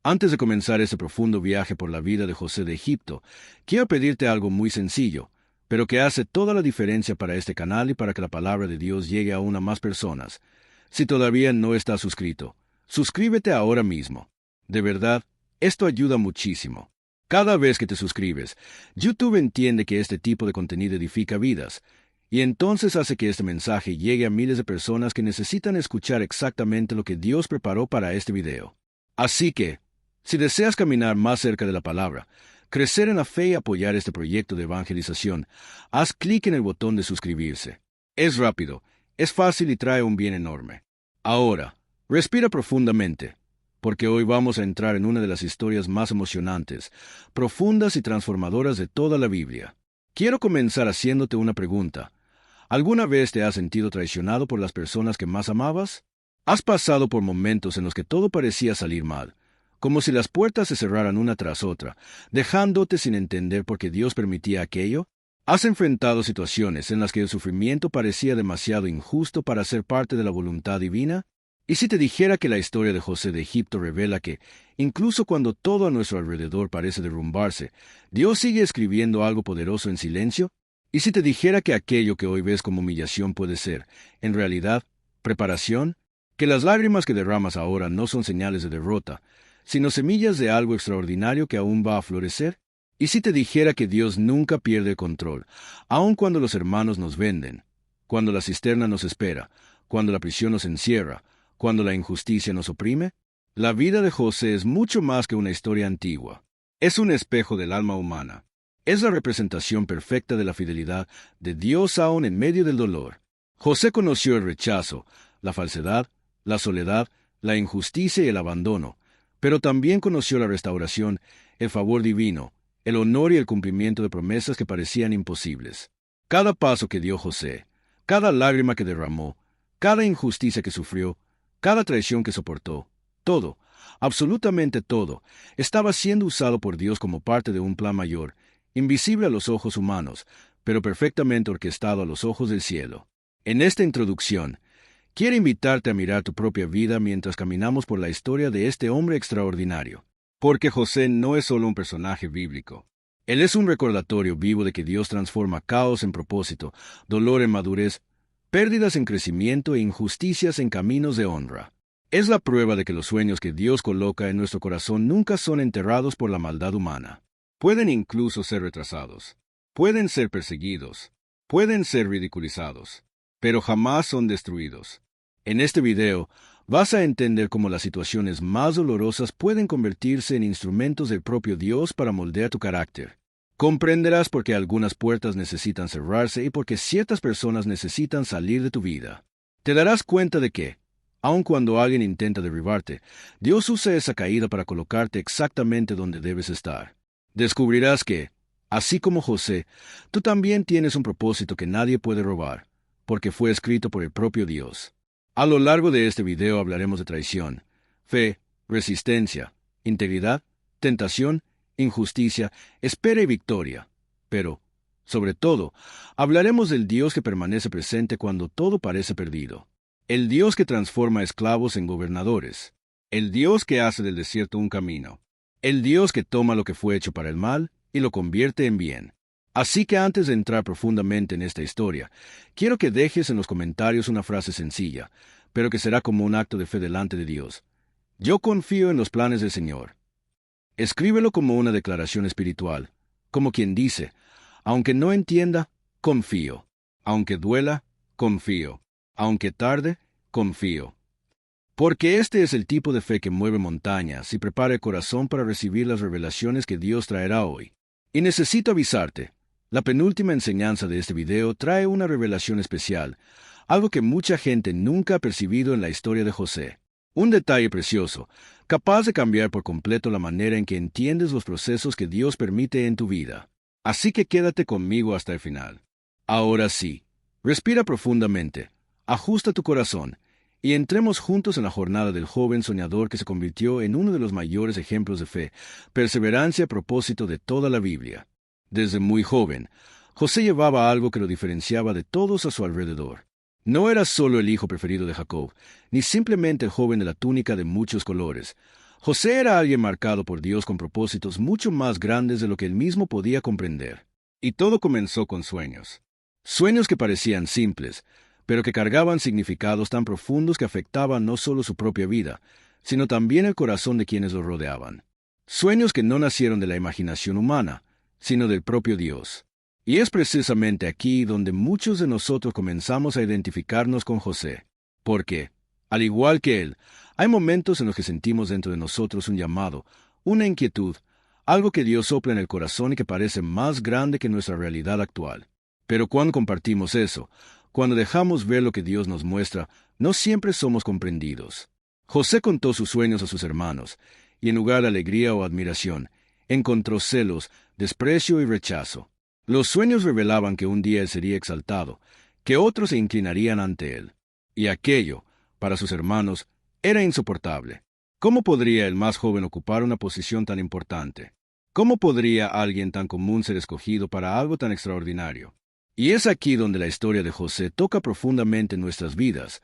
Antes de comenzar este profundo viaje por la vida de José de Egipto, quiero pedirte algo muy sencillo, pero que hace toda la diferencia para este canal y para que la palabra de Dios llegue aún a más personas. Si todavía no estás suscrito, suscríbete ahora mismo. De verdad, esto ayuda muchísimo. Cada vez que te suscribes, YouTube entiende que este tipo de contenido edifica vidas, y entonces hace que este mensaje llegue a miles de personas que necesitan escuchar exactamente lo que Dios preparó para este video. Así que, si deseas caminar más cerca de la palabra, crecer en la fe y apoyar este proyecto de evangelización, haz clic en el botón de suscribirse. Es rápido, es fácil y trae un bien enorme. Ahora, respira profundamente, porque hoy vamos a entrar en una de las historias más emocionantes, profundas y transformadoras de toda la Biblia. Quiero comenzar haciéndote una pregunta. ¿Alguna vez te has sentido traicionado por las personas que más amabas? ¿Has pasado por momentos en los que todo parecía salir mal, como si las puertas se cerraran una tras otra, dejándote sin entender por qué Dios permitía aquello? ¿Has enfrentado situaciones en las que el sufrimiento parecía demasiado injusto para ser parte de la voluntad divina? ¿Y si te dijera que la historia de José de Egipto revela que, incluso cuando todo a nuestro alrededor parece derrumbarse, Dios sigue escribiendo algo poderoso en silencio? ¿Y si te dijera que aquello que hoy ves como humillación puede ser, en realidad, preparación? Que las lágrimas que derramas ahora no son señales de derrota, sino semillas de algo extraordinario que aún va a florecer? ¿Y si te dijera que Dios nunca pierde el control, aun cuando los hermanos nos venden, cuando la cisterna nos espera, cuando la prisión nos encierra, cuando la injusticia nos oprime? La vida de José es mucho más que una historia antigua. Es un espejo del alma humana. Es la representación perfecta de la fidelidad de Dios aún en medio del dolor. José conoció el rechazo, la falsedad, la soledad, la injusticia y el abandono, pero también conoció la restauración, el favor divino, el honor y el cumplimiento de promesas que parecían imposibles. Cada paso que dio José, cada lágrima que derramó, cada injusticia que sufrió, cada traición que soportó, todo, absolutamente todo, estaba siendo usado por Dios como parte de un plan mayor, invisible a los ojos humanos, pero perfectamente orquestado a los ojos del cielo. En esta introducción, quiero invitarte a mirar tu propia vida mientras caminamos por la historia de este hombre extraordinario. Porque José no es solo un personaje bíblico. Él es un recordatorio vivo de que Dios transforma caos en propósito, dolor en madurez, pérdidas en crecimiento e injusticias en caminos de honra. Es la prueba de que los sueños que Dios coloca en nuestro corazón nunca son enterrados por la maldad humana. Pueden incluso ser retrasados. Pueden ser perseguidos. Pueden ser ridiculizados. Pero jamás son destruidos. En este video, vas a entender cómo las situaciones más dolorosas pueden convertirse en instrumentos del propio Dios para moldear tu carácter. Comprenderás por qué algunas puertas necesitan cerrarse y por qué ciertas personas necesitan salir de tu vida. Te darás cuenta de que, aun cuando alguien intenta derribarte, Dios usa esa caída para colocarte exactamente donde debes estar. Descubrirás que, así como José, tú también tienes un propósito que nadie puede robar, porque fue escrito por el propio Dios. A lo largo de este video hablaremos de traición, fe, resistencia, integridad, tentación, injusticia, espera y victoria. Pero, sobre todo, hablaremos del Dios que permanece presente cuando todo parece perdido. El Dios que transforma esclavos en gobernadores. El Dios que hace del desierto un camino. El Dios que toma lo que fue hecho para el mal y lo convierte en bien. Así que antes de entrar profundamente en esta historia, quiero que dejes en los comentarios una frase sencilla, pero que será como un acto de fe delante de Dios. Yo confío en los planes del Señor. Escríbelo como una declaración espiritual, como quien dice, aunque no entienda, confío. Aunque duela, confío. Aunque tarde, confío. Porque este es el tipo de fe que mueve montañas y prepara el corazón para recibir las revelaciones que Dios traerá hoy. Y necesito avisarte, la penúltima enseñanza de este video trae una revelación especial, algo que mucha gente nunca ha percibido en la historia de José. Un detalle precioso, capaz de cambiar por completo la manera en que entiendes los procesos que Dios permite en tu vida. Así que quédate conmigo hasta el final. Ahora sí, respira profundamente, ajusta tu corazón, y entremos juntos en la jornada del joven soñador que se convirtió en uno de los mayores ejemplos de fe, perseverancia y propósito de toda la Biblia. Desde muy joven, José llevaba algo que lo diferenciaba de todos a su alrededor. No era solo el hijo preferido de Jacob, ni simplemente el joven de la túnica de muchos colores. José era alguien marcado por Dios con propósitos mucho más grandes de lo que él mismo podía comprender. Y todo comenzó con sueños. Sueños que parecían simples, pero que cargaban significados tan profundos que afectaban no solo su propia vida, sino también el corazón de quienes lo rodeaban. Sueños que no nacieron de la imaginación humana, sino del propio Dios. Y es precisamente aquí donde muchos de nosotros comenzamos a identificarnos con José. Porque, al igual que él, hay momentos en los que sentimos dentro de nosotros un llamado, una inquietud, algo que Dios sopla en el corazón y que parece más grande que nuestra realidad actual. Pero cuando compartimos eso, cuando dejamos ver lo que Dios nos muestra, no siempre somos comprendidos. José contó sus sueños a sus hermanos, y en lugar de alegría o admiración, encontró celos, desprecio y rechazo. Los sueños revelaban que un día él sería exaltado, que otros se inclinarían ante él. Y aquello, para sus hermanos, era insoportable. ¿Cómo podría el más joven ocupar una posición tan importante? ¿Cómo podría alguien tan común ser escogido para algo tan extraordinario? Y es aquí donde la historia de José toca profundamente nuestras vidas,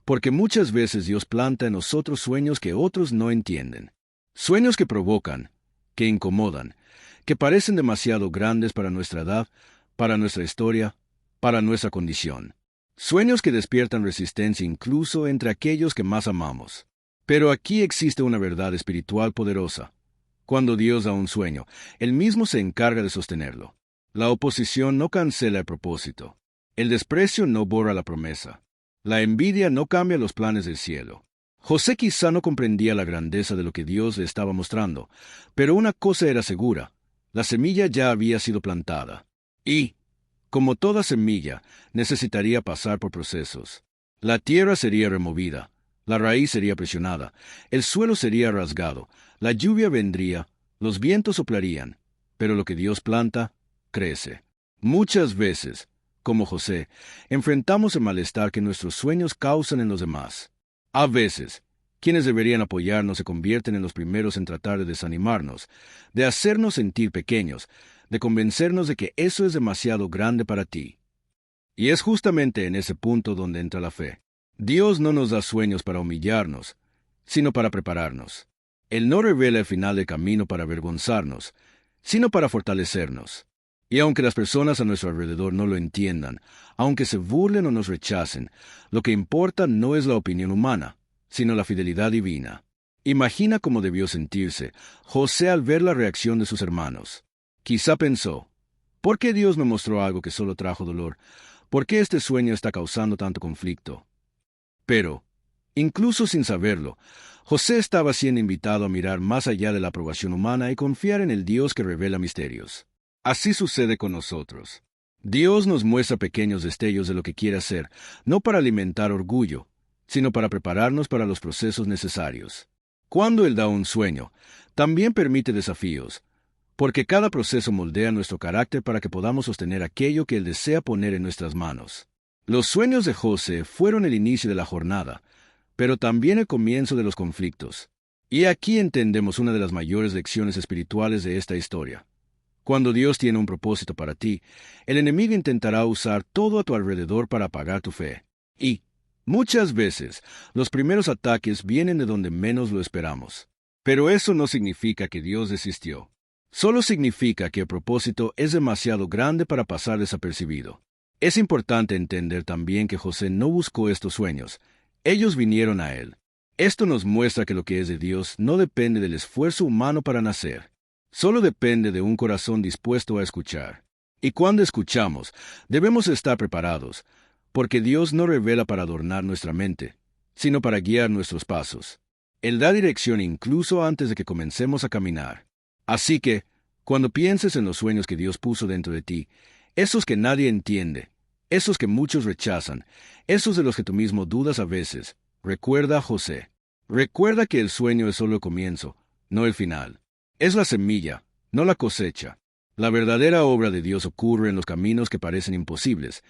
porque muchas veces Dios planta en nosotros sueños que otros no entienden. Sueños que provocan, que incomodan, que parecen demasiado grandes para nuestra edad, para nuestra historia, para nuestra condición. Sueños que despiertan resistencia incluso entre aquellos que más amamos. Pero aquí existe una verdad espiritual poderosa. Cuando Dios da un sueño, Él mismo se encarga de sostenerlo. La oposición no cancela el propósito. El desprecio no borra la promesa. La envidia no cambia los planes del cielo. José quizá no comprendía la grandeza de lo que Dios le estaba mostrando, pero una cosa era segura: la semilla ya había sido plantada. Y, como toda semilla, necesitaría pasar por procesos. La tierra sería removida, la raíz sería presionada, el suelo sería rasgado, la lluvia vendría, los vientos soplarían, pero lo que Dios planta, crece. Muchas veces, como José, enfrentamos el malestar que nuestros sueños causan en los demás. A veces, quienes deberían apoyarnos se convierten en los primeros en tratar de desanimarnos, de hacernos sentir pequeños, de convencernos de que eso es demasiado grande para ti. Y es justamente en ese punto donde entra la fe. Dios no nos da sueños para humillarnos, sino para prepararnos. Él no revela el final del camino para avergonzarnos, sino para fortalecernos. Y aunque las personas a nuestro alrededor no lo entiendan, aunque se burlen o nos rechacen, lo que importa no es la opinión humana, sino la fidelidad divina. Imagina cómo debió sentirse José al ver la reacción de sus hermanos. Quizá pensó: ¿por qué Dios me mostró algo que solo trajo dolor? ¿Por qué este sueño está causando tanto conflicto? Pero, incluso sin saberlo, José estaba siendo invitado a mirar más allá de la aprobación humana y confiar en el Dios que revela misterios. Así sucede con nosotros. Dios nos muestra pequeños destellos de lo que quiere hacer, no para alimentar orgullo, sino para prepararnos para los procesos necesarios. Cuando Él da un sueño, también permite desafíos, porque cada proceso moldea nuestro carácter para que podamos sostener aquello que Él desea poner en nuestras manos. Los sueños de José fueron el inicio de la jornada, pero también el comienzo de los conflictos. Y aquí entendemos una de las mayores lecciones espirituales de esta historia. Cuando Dios tiene un propósito para ti, el enemigo intentará usar todo a tu alrededor para apagar tu fe. Y, muchas veces, los primeros ataques vienen de donde menos lo esperamos. Pero eso no significa que Dios desistió. Solo significa que el propósito es demasiado grande para pasar desapercibido. Es importante entender también que José no buscó estos sueños. Ellos vinieron a él. Esto nos muestra que lo que es de Dios no depende del esfuerzo humano para nacer. Solo depende de un corazón dispuesto a escuchar. Y cuando escuchamos, debemos estar preparados, porque Dios no revela para adornar nuestra mente, sino para guiar nuestros pasos. Él da dirección incluso antes de que comencemos a caminar. Así que, cuando pienses en los sueños que Dios puso dentro de ti, esos que nadie entiende, esos que muchos rechazan, esos de los que tú mismo dudas a veces, recuerda a José. Recuerda que el sueño es solo el comienzo, no el final. Es la semilla, no la cosecha. La verdadera obra de Dios ocurre en los caminos que parecen imposibles,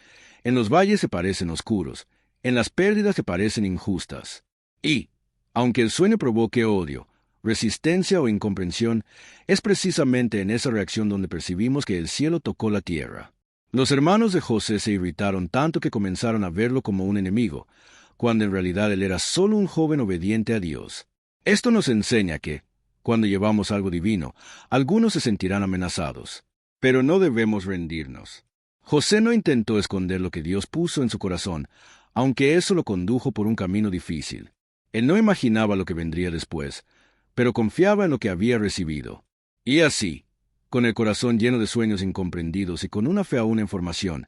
en los valles que parecen oscuros, en las pérdidas que parecen injustas. Y, aunque el sueño provoque odio, resistencia o incomprensión, es precisamente en esa reacción donde percibimos que el cielo tocó la tierra. Los hermanos de José se irritaron tanto que comenzaron a verlo como un enemigo, cuando en realidad él era solo un joven obediente a Dios. Esto nos enseña que, cuando llevamos algo divino, algunos se sentirán amenazados. Pero no debemos rendirnos. José no intentó esconder lo que Dios puso en su corazón, aunque eso lo condujo por un camino difícil. Él no imaginaba lo que vendría después, pero confiaba en lo que había recibido. Y así, con el corazón lleno de sueños incomprendidos y con una fe aún en formación,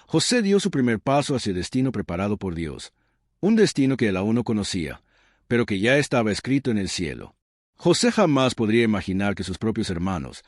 José dio su primer paso hacia el destino preparado por Dios, un destino que él aún no conocía, pero que ya estaba escrito en el cielo. José jamás podría imaginar que sus propios hermanos,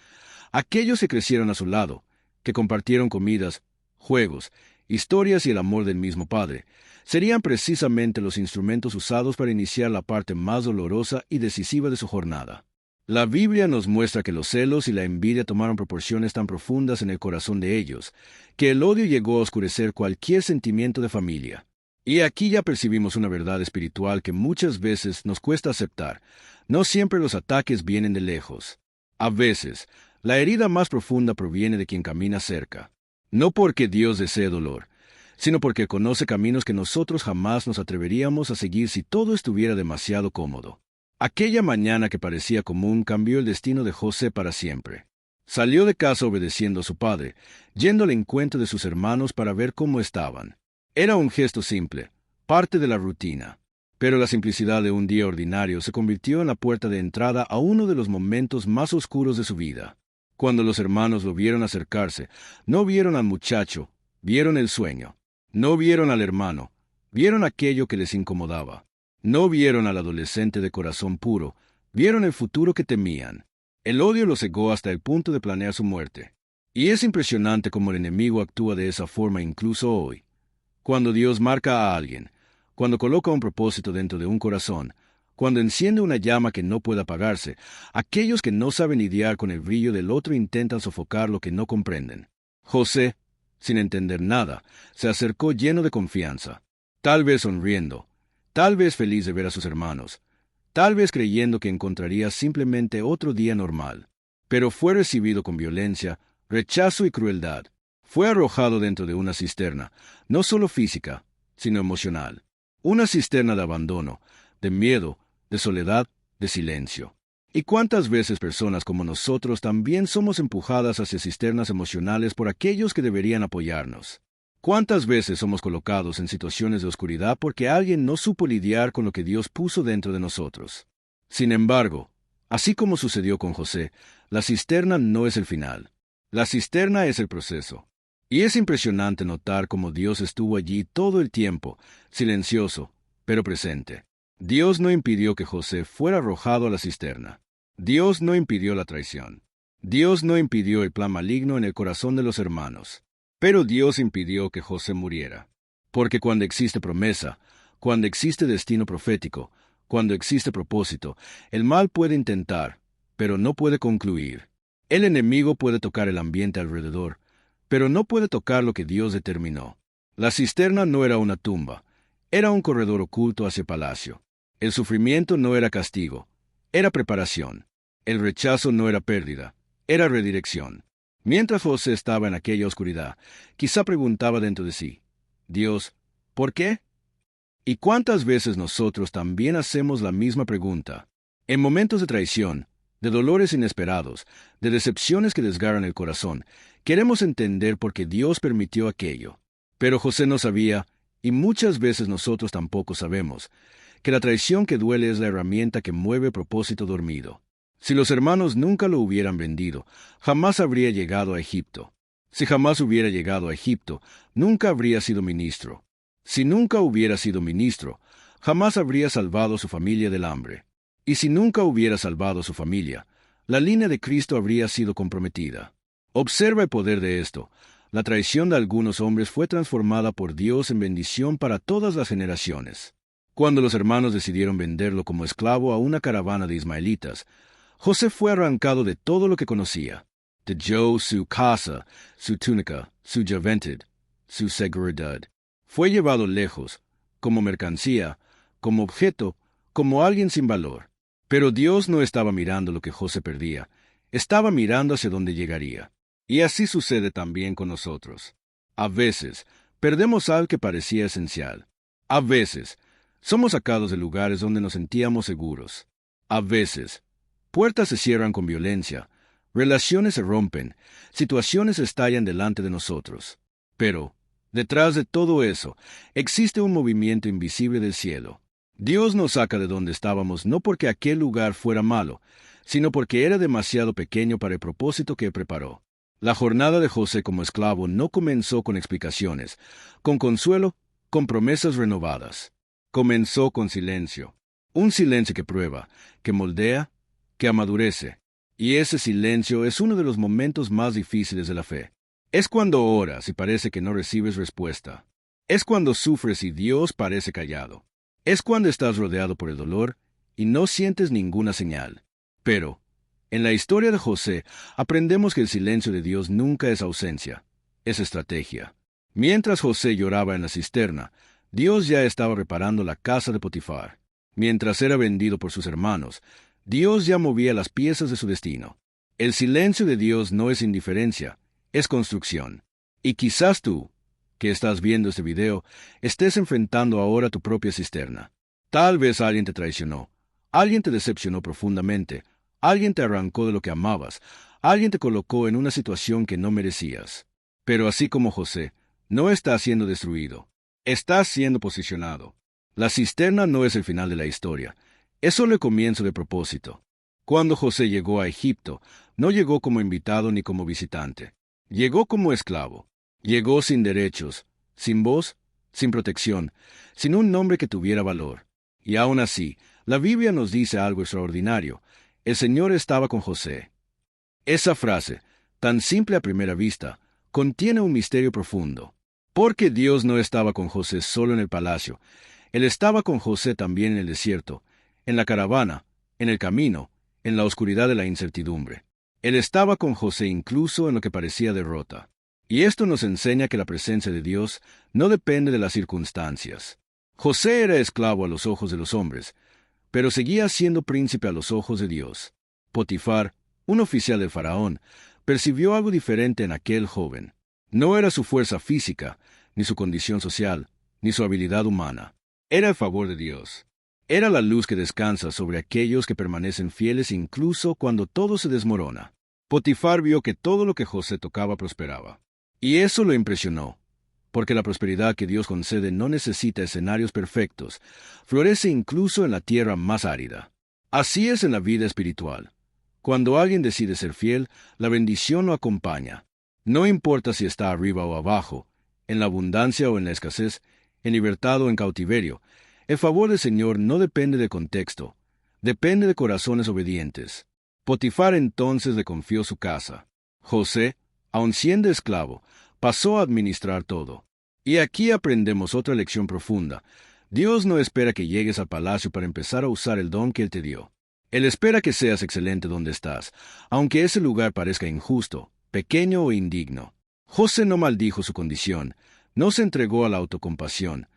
aquellos que crecieron a su lado, que compartieron comidas, juegos, historias y el amor del mismo Padre, serían precisamente los instrumentos usados para iniciar la parte más dolorosa y decisiva de su jornada. La Biblia nos muestra que los celos y la envidia tomaron proporciones tan profundas en el corazón de ellos, que el odio llegó a oscurecer cualquier sentimiento de familia. Y aquí ya percibimos una verdad espiritual que muchas veces nos cuesta aceptar. No siempre los ataques vienen de lejos. A veces, la herida más profunda proviene de quien camina cerca. No porque Dios desee dolor, sino porque conoce caminos que nosotros jamás nos atreveríamos a seguir si todo estuviera demasiado cómodo. Aquella mañana que parecía común cambió el destino de José para siempre. Salió de casa obedeciendo a su padre, yendo al encuentro de sus hermanos para ver cómo estaban. Era un gesto simple, parte de la rutina. Pero la simplicidad de un día ordinario se convirtió en la puerta de entrada a uno de los momentos más oscuros de su vida. Cuando los hermanos lo vieron acercarse, no vieron al muchacho, vieron el sueño. No vieron al hermano, vieron aquello que les incomodaba. No vieron al adolescente de corazón puro, vieron el futuro que temían. El odio los cegó hasta el punto de planear su muerte. Y es impresionante cómo el enemigo actúa de esa forma incluso hoy. Cuando Dios marca a alguien, cuando coloca un propósito dentro de un corazón, cuando enciende una llama que no puede apagarse, aquellos que no saben lidiar con el brillo del otro intentan sofocar lo que no comprenden. José, sin entender nada, se acercó lleno de confianza, tal vez sonriendo, tal vez feliz de ver a sus hermanos, tal vez creyendo que encontraría simplemente otro día normal. Pero fue recibido con violencia, rechazo y crueldad. Fue arrojado dentro de una cisterna, no solo física, sino emocional. Una cisterna de abandono, de miedo, de soledad, de silencio. ¿Y cuántas veces personas como nosotros también somos empujadas hacia cisternas emocionales por aquellos que deberían apoyarnos? ¿Cuántas veces somos colocados en situaciones de oscuridad porque alguien no supo lidiar con lo que Dios puso dentro de nosotros? Sin embargo, así como sucedió con José, la cisterna no es el final. La cisterna es el proceso. Y es impresionante notar cómo Dios estuvo allí todo el tiempo, silencioso, pero presente. Dios no impidió que José fuera arrojado a la cisterna. Dios no impidió la traición. Dios no impidió el plan maligno en el corazón de los hermanos. Pero Dios impidió que José muriera. Porque cuando existe promesa, cuando existe destino profético, cuando existe propósito, el mal puede intentar, pero no puede concluir. El enemigo puede tocar el ambiente alrededor, pero no puede tocar lo que Dios determinó. La cisterna no era una tumba, era un corredor oculto hacia el palacio. El sufrimiento no era castigo, era preparación. El rechazo no era pérdida, era redirección. Mientras José estaba en aquella oscuridad, quizá preguntaba dentro de sí, Dios, ¿por qué? ¿Y cuántas veces nosotros también hacemos la misma pregunta? En momentos de traición, de dolores inesperados, de decepciones que desgarran el corazón, queremos entender por qué Dios permitió aquello. Pero José no sabía, y muchas veces nosotros tampoco sabemos, que la traición que duele es la herramienta que mueve el propósito dormido. Si los hermanos nunca lo hubieran vendido, jamás habría llegado a Egipto. Si jamás hubiera llegado a Egipto, nunca habría sido ministro. Si nunca hubiera sido ministro, jamás habría salvado a su familia del hambre. Y si nunca hubiera salvado a su familia, la línea de Cristo habría sido comprometida. Observa el poder de esto. La traición de algunos hombres fue transformada por Dios en bendición para todas las generaciones. Cuando los hermanos decidieron venderlo como esclavo a una caravana de ismaelitas, José fue arrancado de todo lo que conocía. Dejó su casa, su túnica, su juventud, su seguridad. Fue llevado lejos, como mercancía, como objeto, como alguien sin valor. Pero Dios no estaba mirando lo que José perdía, estaba mirando hacia dónde llegaría. Y así sucede también con nosotros. A veces, perdemos algo que parecía esencial. A veces, somos sacados de lugares donde nos sentíamos seguros. A veces, puertas se cierran con violencia, relaciones se rompen, situaciones estallan delante de nosotros. Pero, detrás de todo eso, existe un movimiento invisible del cielo. Dios nos saca de donde estábamos no porque aquel lugar fuera malo, sino porque era demasiado pequeño para el propósito que preparó. La jornada de José como esclavo no comenzó con explicaciones, con consuelo, con promesas renovadas. Comenzó con silencio. Un silencio que prueba, que moldea, que amadurece. Y ese silencio es uno de los momentos más difíciles de la fe. Es cuando oras y parece que no recibes respuesta. Es cuando sufres y Dios parece callado. Es cuando estás rodeado por el dolor y no sientes ninguna señal. Pero, en la historia de José, aprendemos que el silencio de Dios nunca es ausencia, es estrategia. Mientras José lloraba en la cisterna, Dios ya estaba reparando la casa de Potifar. Mientras era vendido por sus hermanos, Dios ya movía las piezas de su destino. El silencio de Dios no es indiferencia, es construcción. Y quizás tú, que estás viendo este video, estés enfrentando ahora tu propia cisterna. Tal vez alguien te traicionó, alguien te decepcionó profundamente, alguien te arrancó de lo que amabas, alguien te colocó en una situación que no merecías. Pero así como José, no estás siendo destruido, estás siendo posicionado. La cisterna no es el final de la historia, es solo el comienzo del propósito. Cuando José llegó a Egipto, no llegó como invitado ni como visitante. Llegó como esclavo. Llegó sin derechos, sin voz, sin protección, sin un nombre que tuviera valor. Y aún así, la Biblia nos dice algo extraordinario. El Señor estaba con José. Esa frase, tan simple a primera vista, contiene un misterio profundo. Porque Dios no estaba con José solo en el palacio. Él estaba con José también en el desierto, en la caravana, en el camino, en la oscuridad de la incertidumbre. Él estaba con José incluso en lo que parecía derrota. Y esto nos enseña que la presencia de Dios no depende de las circunstancias. José era esclavo a los ojos de los hombres, pero seguía siendo príncipe a los ojos de Dios. Potifar, un oficial del faraón, percibió algo diferente en aquel joven. No era su fuerza física, ni su condición social, ni su habilidad humana. Era el favor de Dios. Era la luz que descansa sobre aquellos que permanecen fieles incluso cuando todo se desmorona. Potifar vio que todo lo que José tocaba prosperaba. Y eso lo impresionó, porque la prosperidad que Dios concede no necesita escenarios perfectos, florece incluso en la tierra más árida. Así es en la vida espiritual. Cuando alguien decide ser fiel, la bendición lo acompaña. No importa si está arriba o abajo, en la abundancia o en la escasez, en libertad o en cautiverio, el favor del Señor no depende de contexto, depende de corazones obedientes. Potifar entonces le confió su casa. José, aun siendo esclavo, pasó a administrar todo. Y aquí aprendemos otra lección profunda. Dios no espera que llegues al palacio para empezar a usar el don que Él te dio. Él espera que seas excelente donde estás, aunque ese lugar parezca injusto, pequeño o indigno. José no maldijo su condición, no se entregó a la autocompasión,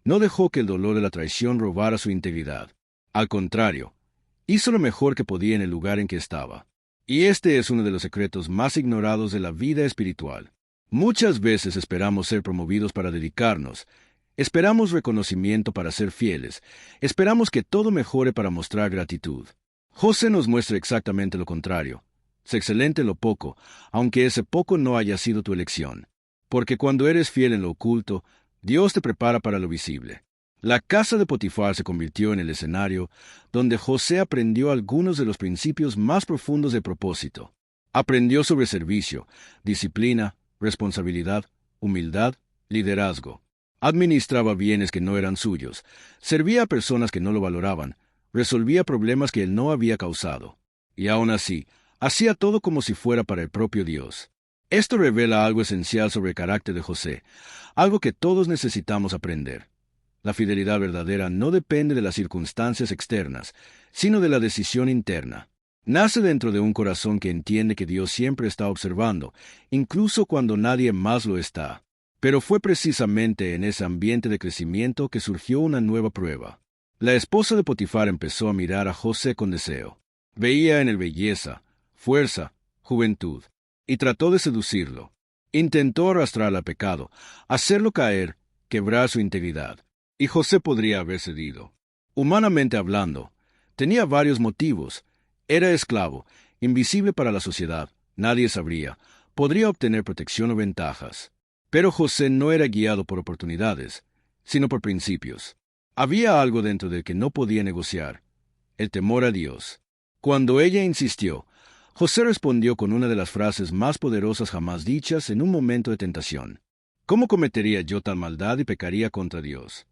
no dejó que el dolor de la traición robara su integridad. Al contrario, hizo lo mejor que podía en el lugar en que estaba. Y este es uno de los secretos más ignorados de la vida espiritual. Muchas veces esperamos ser promovidos para dedicarnos, esperamos reconocimiento para ser fieles, esperamos que todo mejore para mostrar gratitud. José nos muestra exactamente lo contrario. Sé excelente en lo poco, aunque ese poco no haya sido tu elección. Porque cuando eres fiel en lo oculto, Dios te prepara para lo visible. La casa de Potifar se convirtió en el escenario donde José aprendió algunos de los principios más profundos de propósito. Aprendió sobre servicio, disciplina, responsabilidad, humildad, liderazgo. Administraba bienes que no eran suyos, servía a personas que no lo valoraban, resolvía problemas que él no había causado. Y aún así, hacía todo como si fuera para el propio Dios. Esto revela algo esencial sobre el carácter de José, algo que todos necesitamos aprender. La fidelidad verdadera no depende de las circunstancias externas, sino de la decisión interna. Nace dentro de un corazón que entiende que Dios siempre está observando, incluso cuando nadie más lo está. Pero fue precisamente en ese ambiente de crecimiento que surgió una nueva prueba. La esposa de Potifar empezó a mirar a José con deseo. Veía en él belleza, fuerza, juventud, y trató de seducirlo. Intentó arrastrarlo al pecado, hacerlo caer, quebrar su integridad. Y José podría haber cedido. Humanamente hablando, Tenía varios motivos. Era esclavo, invisible para la sociedad, nadie sabría, podría obtener protección o ventajas. Pero José no era guiado por oportunidades, sino por principios. Había algo dentro del que no podía negociar, el temor a Dios. Cuando ella insistió, José respondió con una de las frases más poderosas jamás dichas en un momento de tentación. ¿Cómo cometería yo tal maldad y pecaría contra Dios?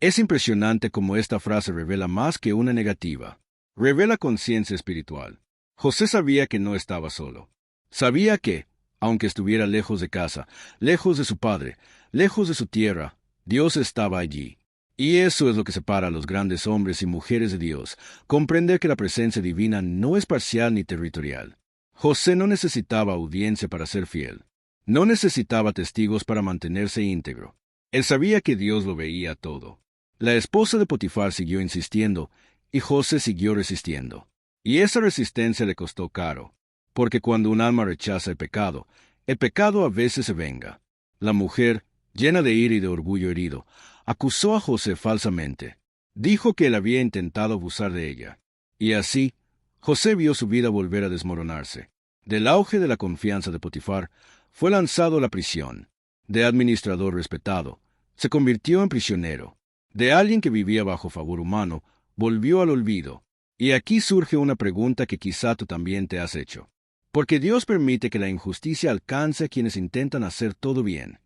Es impresionante cómo esta frase revela más que una negativa. Revela conciencia espiritual. José sabía que no estaba solo. Sabía que, aunque estuviera lejos de casa, lejos de su padre, lejos de su tierra, Dios estaba allí. Y eso es lo que separa a los grandes hombres y mujeres de Dios, comprender que la presencia divina no es parcial ni territorial. José no necesitaba audiencia para ser fiel. No necesitaba testigos para mantenerse íntegro. Él sabía que Dios lo veía todo. La esposa de Potifar siguió insistiendo, y José siguió resistiendo. Y esa resistencia le costó caro, porque cuando un alma rechaza el pecado a veces se venga. La mujer, llena de ira y de orgullo herido, acusó a José falsamente. Dijo que él había intentado abusar de ella. Y así, José vio su vida volver a desmoronarse. Del auge de la confianza de Potifar, fue lanzado a la prisión. De administrador respetado, se convirtió en prisionero. De alguien que vivía bajo favor humano, volvió al olvido. Y aquí surge una pregunta que quizá tú también te has hecho. ¿Por qué Dios permite que la injusticia alcance a quienes intentan hacer todo bien?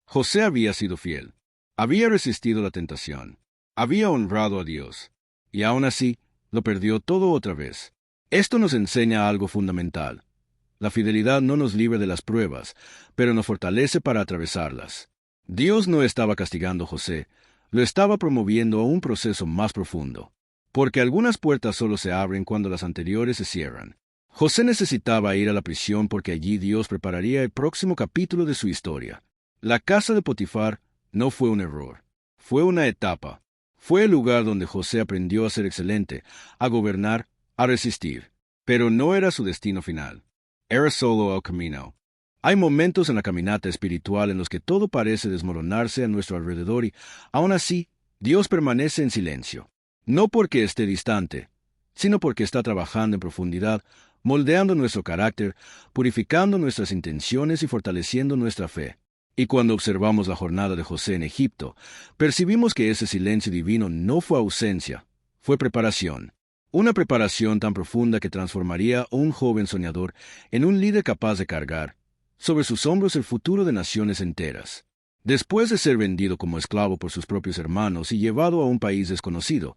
José había sido fiel. Había resistido la tentación. Había honrado a Dios. Y aún así, lo perdió todo otra vez. Esto nos enseña algo fundamental. La fidelidad no nos libra de las pruebas, pero nos fortalece para atravesarlas. Dios no estaba castigando a José, lo estaba promoviendo a un proceso más profundo. Porque algunas puertas solo se abren cuando las anteriores se cierran. José necesitaba ir a la prisión porque allí Dios prepararía el próximo capítulo de su historia. La casa de Potifar no fue un error, fue una etapa. Fue el lugar donde José aprendió a ser excelente, a gobernar, a resistir. Pero no era su destino final. Era solo el camino. Hay momentos en la caminata espiritual en los que todo parece desmoronarse a nuestro alrededor y, aún así, Dios permanece en silencio. No porque esté distante, sino porque está trabajando en profundidad, moldeando nuestro carácter, purificando nuestras intenciones y fortaleciendo nuestra fe. Y cuando observamos la jornada de José en Egipto, percibimos que ese silencio divino no fue ausencia, fue preparación. Una preparación tan profunda que transformaría a un joven soñador en un líder capaz de cargar sobre sus hombros el futuro de naciones enteras. Después de ser vendido como esclavo por sus propios hermanos y llevado a un país desconocido,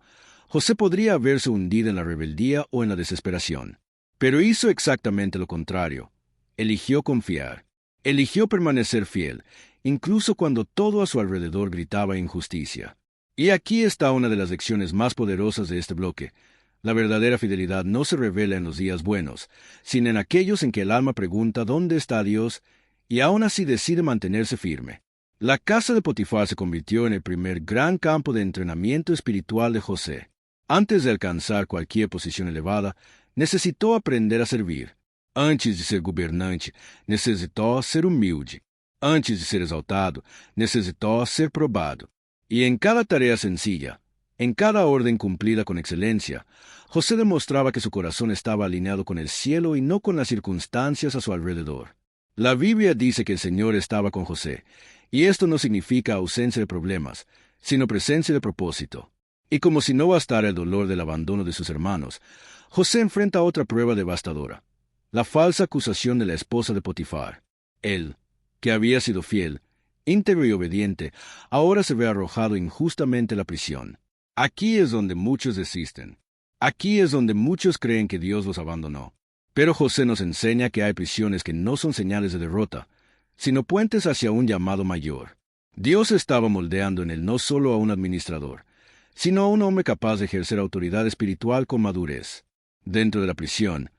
José podría haberse hundido en la rebeldía o en la desesperación. Pero hizo exactamente lo contrario. Eligió confiar. Eligió permanecer fiel, incluso cuando todo a su alrededor gritaba injusticia. Y aquí está una de las lecciones más poderosas de este bloque. La verdadera fidelidad no se revela en los días buenos, sino en aquellos en que el alma pregunta dónde está Dios y aún así decide mantenerse firme. La casa de Potifar se convirtió en el primer gran campo de entrenamiento espiritual de José. Antes de alcanzar cualquier posición elevada, necesitó aprender a servir. Antes de ser governante, necesitou ser humilde. Antes de ser exaltado, necesitou ser probado. Y en cada tarea sencilla, en cada orden cumplida con excelencia, José demostraba que su corazón estaba alineado con el cielo y no con las circunstancias a su alrededor. La Biblia dice que el Señor estaba con José, y esto no significa ausencia de problemas, sino presencia de propósito. Y como si no bastara el dolor del abandono de sus hermanos, José enfrenta otra prueba devastadora. La falsa acusación de la esposa de Potifar. Él, que había sido fiel, íntegro y obediente, ahora se ve arrojado injustamente a la prisión. Aquí es donde muchos desisten. Aquí es donde muchos creen que Dios los abandonó. Pero José nos enseña que hay prisiones que no son señales de derrota, sino puentes hacia un llamado mayor. Dios estaba moldeando en él no solo a un administrador, sino a un hombre capaz de ejercer autoridad espiritual con madurez. Dentro de la prisión,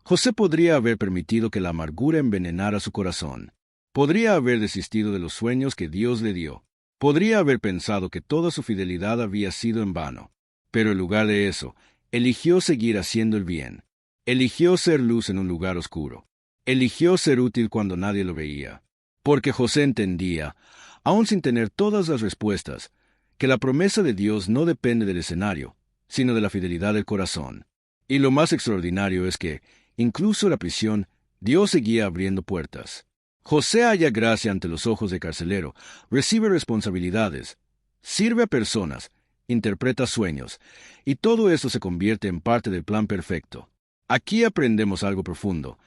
José podría haber permitido que la amargura envenenara su corazón. Podría haber desistido de los sueños que Dios le dio. Podría haber pensado que toda su fidelidad había sido en vano. Pero en lugar de eso, eligió seguir haciendo el bien. Eligió ser luz en un lugar oscuro. Eligió ser útil cuando nadie lo veía. Porque José entendía, aun sin tener todas las respuestas, que la promesa de Dios no depende del escenario, sino de la fidelidad del corazón. Y lo más extraordinario es que, incluso en la prisión, Dios seguía abriendo puertas. José halla gracia ante los ojos del carcelero, recibe responsabilidades, sirve a personas, interpreta sueños, y todo esto se convierte en parte del plan perfecto. Aquí aprendemos algo profundo.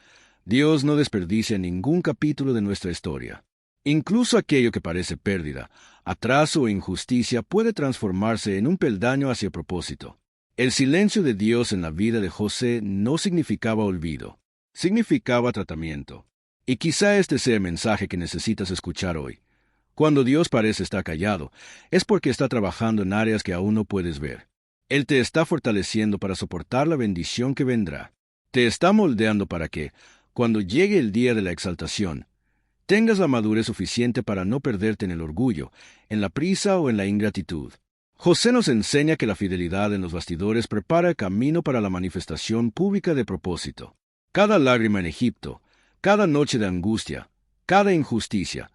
Dios no desperdicia ningún capítulo de nuestra historia. Incluso aquello que parece pérdida, atraso o injusticia puede transformarse en un peldaño hacia el propósito. El silencio de Dios en la vida de José no significaba olvido, significaba tratamiento. Y quizá este sea el mensaje que necesitas escuchar hoy. Cuando Dios parece estar callado, es porque está trabajando en áreas que aún no puedes ver. Él te está fortaleciendo para soportar la bendición que vendrá. Te está moldeando para que, cuando llegue el día de la exaltación, tengas la madurez suficiente para no perderte en el orgullo, en la prisa o en la ingratitud. José nos enseña que la fidelidad en los bastidores prepara el camino para la manifestación pública de propósito. Cada lágrima en Egipto, cada noche de angustia, cada injusticia,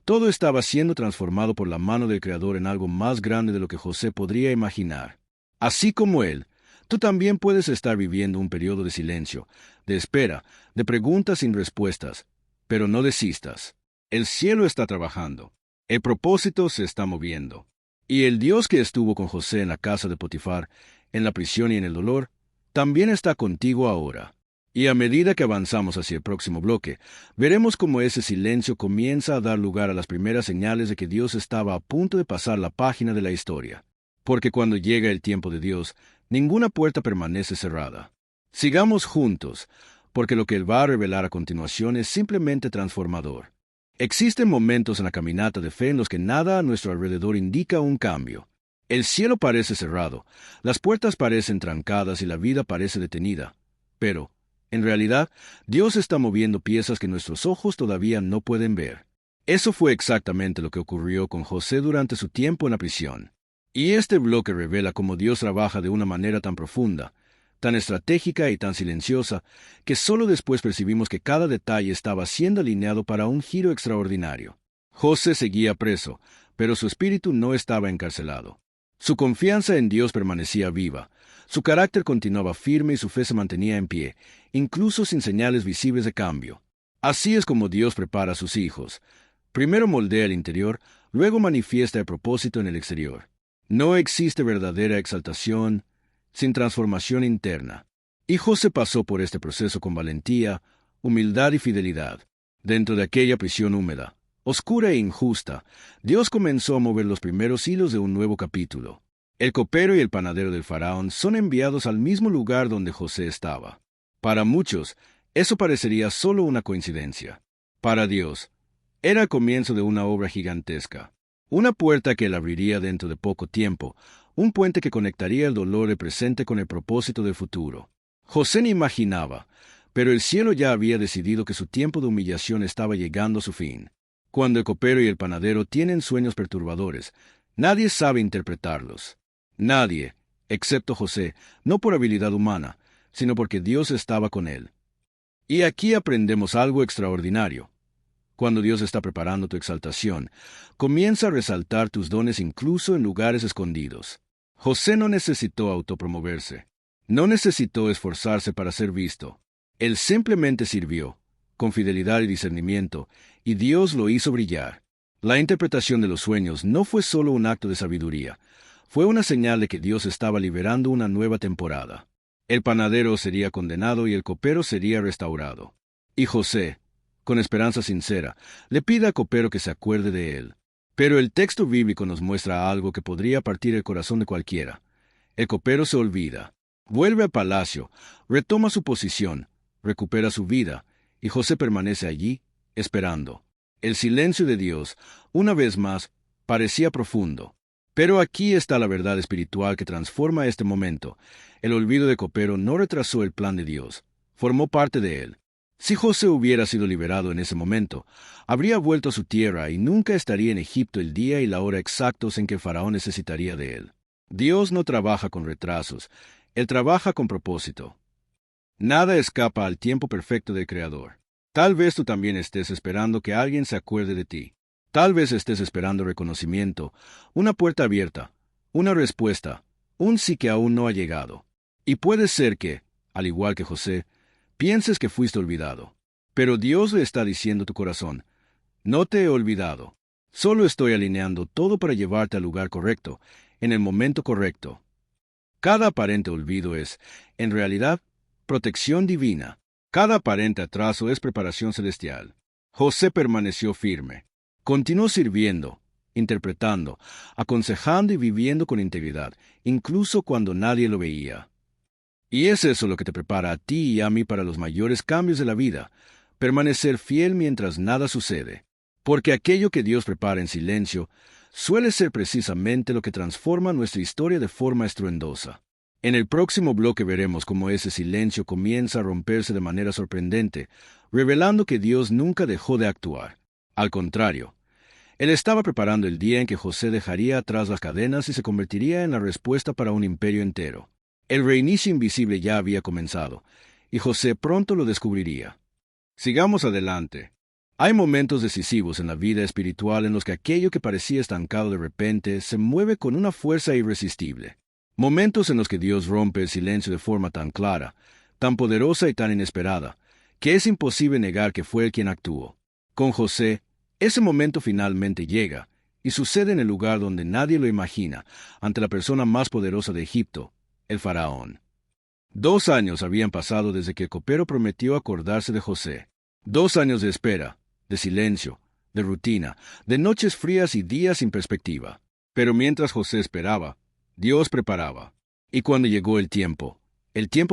todo estaba siendo transformado por la mano del Creador en algo más grande de lo que José podría imaginar. Así como él, tú también puedes estar viviendo un periodo de silencio, de espera, de preguntas sin respuestas, pero no desistas. El cielo está trabajando. El propósito se está moviendo. Y el Dios que estuvo con José en la casa de Potifar, en la prisión y en el dolor, también está contigo ahora. Y a medida que avanzamos hacia el próximo bloque, veremos cómo ese silencio comienza a dar lugar a las primeras señales de que Dios estaba a punto de pasar la página de la historia. Porque cuando llega el tiempo de Dios, ninguna puerta permanece cerrada. Sigamos juntos, porque lo que Él va a revelar a continuación es simplemente transformador. Existen momentos en la caminata de fe en los que nada a nuestro alrededor indica un cambio. El cielo parece cerrado, las puertas parecen trancadas y la vida parece detenida. Pero, en realidad, Dios está moviendo piezas que nuestros ojos todavía no pueden ver. Eso fue exactamente lo que ocurrió con José durante su tiempo en la prisión. Y este bloque revela cómo Dios trabaja de una manera tan profunda, tan estratégica y tan silenciosa, que solo después percibimos que cada detalle estaba siendo alineado para un giro extraordinario. José seguía preso, pero su espíritu no estaba encarcelado. Su confianza en Dios permanecía viva, su carácter continuaba firme y su fe se mantenía en pie, incluso sin señales visibles de cambio. Así es como Dios prepara a sus hijos. Primero moldea el interior, luego manifiesta el propósito en el exterior. No existe verdadera exaltación sin transformación interna. Y José pasó por este proceso con valentía, humildad y fidelidad. Dentro de aquella prisión húmeda, oscura e injusta, Dios comenzó a mover los primeros hilos de un nuevo capítulo. El copero y el panadero del faraón son enviados al mismo lugar donde José estaba. Para muchos, eso parecería solo una coincidencia. Para Dios, era el comienzo de una obra gigantesca. Una puerta que él abriría dentro de poco tiempo, un puente que conectaría el dolor del presente con el propósito del futuro. José ni imaginaba, pero el cielo ya había decidido que su tiempo de humillación estaba llegando a su fin. Cuando el copero y el panadero tienen sueños perturbadores, nadie sabe interpretarlos. Nadie, excepto José, no por habilidad humana, sino porque Dios estaba con él. Y aquí aprendemos algo extraordinario. Cuando Dios está preparando tu exaltación, comienza a resaltar tus dones incluso en lugares escondidos. José no necesitó autopromoverse. No necesitó esforzarse para ser visto. Él simplemente sirvió, con fidelidad y discernimiento, y Dios lo hizo brillar. La interpretación de los sueños no fue solo un acto de sabiduría, fue una señal de que Dios estaba liberando una nueva temporada. El panadero sería condenado y el copero sería restaurado. Y José, con esperanza sincera, le pide al copero que se acuerde de él. Pero el texto bíblico nos muestra algo que podría partir el corazón de cualquiera. El copero se olvida, vuelve al palacio, retoma su posición, recupera su vida, y José permanece allí, esperando. El silencio de Dios, una vez más, parecía profundo. Pero aquí está la verdad espiritual que transforma este momento. El olvido de copero no retrasó el plan de Dios, formó parte de él. Si José hubiera sido liberado en ese momento, habría vuelto a su tierra y nunca estaría en Egipto el día y la hora exactos en que el faraón necesitaría de él. Dios no trabaja con retrasos, Él trabaja con propósito. Nada escapa al tiempo perfecto del Creador. Tal vez tú también estés esperando que alguien se acuerde de ti. Tal vez estés esperando reconocimiento, una puerta abierta, una respuesta, un sí que aún no ha llegado. Y puede ser que, al igual que José, pienses que fuiste olvidado. Pero Dios le está diciendo a tu corazón, no te he olvidado. Solo estoy alineando todo para llevarte al lugar correcto, en el momento correcto. Cada aparente olvido es, en realidad, protección divina. Cada aparente atraso es preparación celestial. José permaneció firme. Continuó sirviendo, interpretando, aconsejando y viviendo con integridad, incluso cuando nadie lo veía. Y es eso lo que te prepara a ti y a mí para los mayores cambios de la vida, permanecer fiel mientras nada sucede. Porque aquello que Dios prepara en silencio suele ser precisamente lo que transforma nuestra historia de forma estruendosa. En el próximo bloque veremos cómo ese silencio comienza a romperse de manera sorprendente, revelando que Dios nunca dejó de actuar. Al contrario, Él estaba preparando el día en que José dejaría atrás las cadenas y se convertiría en la respuesta para un imperio entero. El reinicio invisible ya había comenzado, y José pronto lo descubriría. Sigamos adelante. Hay momentos decisivos en la vida espiritual en los que aquello que parecía estancado de repente se mueve con una fuerza irresistible. Momentos en los que Dios rompe el silencio de forma tan clara, tan poderosa y tan inesperada, que es imposible negar que fue Él quien actuó. Con José, ese momento finalmente llega, y sucede en el lugar donde nadie lo imagina, ante la persona más poderosa de Egipto, el faraón. 2 años habían pasado desde que el copero prometió acordarse de José. 2 años de espera, de silencio, de rutina, de noches frías y días sin perspectiva. Pero mientras José esperaba, Dios preparaba. Y cuando llegó el tiempo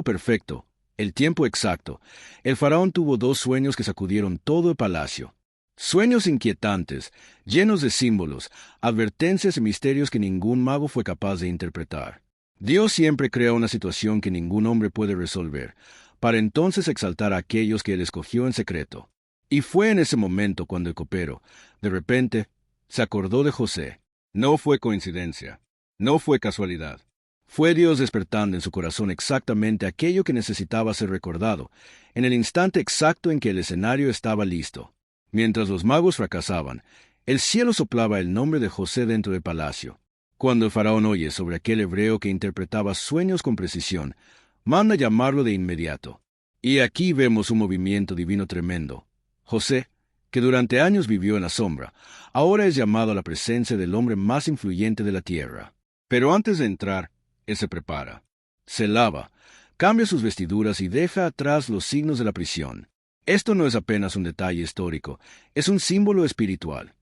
perfecto, el tiempo exacto, el faraón tuvo 2 sueños que sacudieron todo el palacio. Sueños inquietantes, llenos de símbolos, advertencias y misterios que ningún mago fue capaz de interpretar. Dios siempre crea una situación que ningún hombre puede resolver, para entonces exaltar a aquellos que Él escogió en secreto. Y fue en ese momento cuando el copero, de repente, se acordó de José. No fue coincidencia, no fue casualidad. Fue Dios despertando en su corazón exactamente aquello que necesitaba ser recordado, en el instante exacto en que el escenario estaba listo. Mientras los magos fracasaban, el cielo soplaba el nombre de José dentro del palacio. Cuando el faraón oye sobre aquel hebreo que interpretaba sueños con precisión, manda llamarlo de inmediato. Y aquí vemos un movimiento divino tremendo. José, que durante años vivió en la sombra, ahora es llamado a la presencia del hombre más influyente de la tierra. Pero antes de entrar, él se prepara. Se lava, cambia sus vestiduras y deja atrás los signos de la prisión. Esto no es apenas un detalle histórico, es un símbolo espiritual.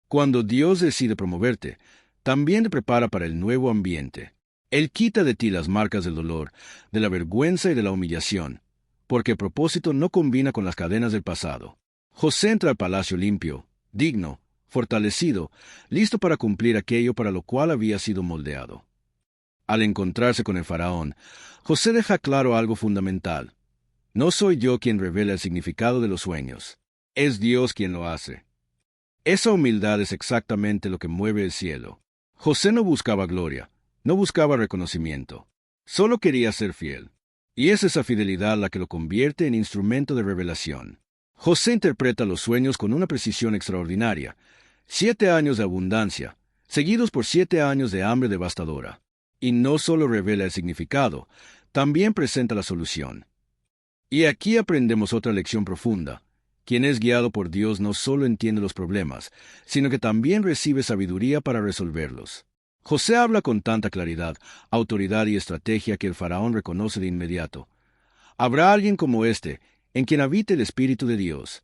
Cuando Dios decide promoverte, también te prepara para el nuevo ambiente. Él quita de ti las marcas del dolor, de la vergüenza y de la humillación, porque el propósito no combina con las cadenas del pasado. José entra al palacio limpio, digno, fortalecido, listo para cumplir aquello para lo cual había sido moldeado. Al encontrarse con el faraón, José deja claro algo fundamental. No soy yo quien revela el significado de los sueños. Es Dios quien lo hace. Esa humildad es exactamente lo que mueve el cielo. José no buscaba gloria, no buscaba reconocimiento. Solo quería ser fiel. Y es esa fidelidad la que lo convierte en instrumento de revelación. José interpreta los sueños con una precisión extraordinaria. 7 años de abundancia, seguidos por 7 años de hambre devastadora. Y no solo revela el significado, también presenta la solución. Y aquí aprendemos otra lección profunda. Quien es guiado por Dios no solo entiende los problemas, sino que también recibe sabiduría para resolverlos. José habla con tanta claridad, autoridad y estrategia que el faraón reconoce de inmediato. Habrá alguien como este, en quien habite el Espíritu de Dios.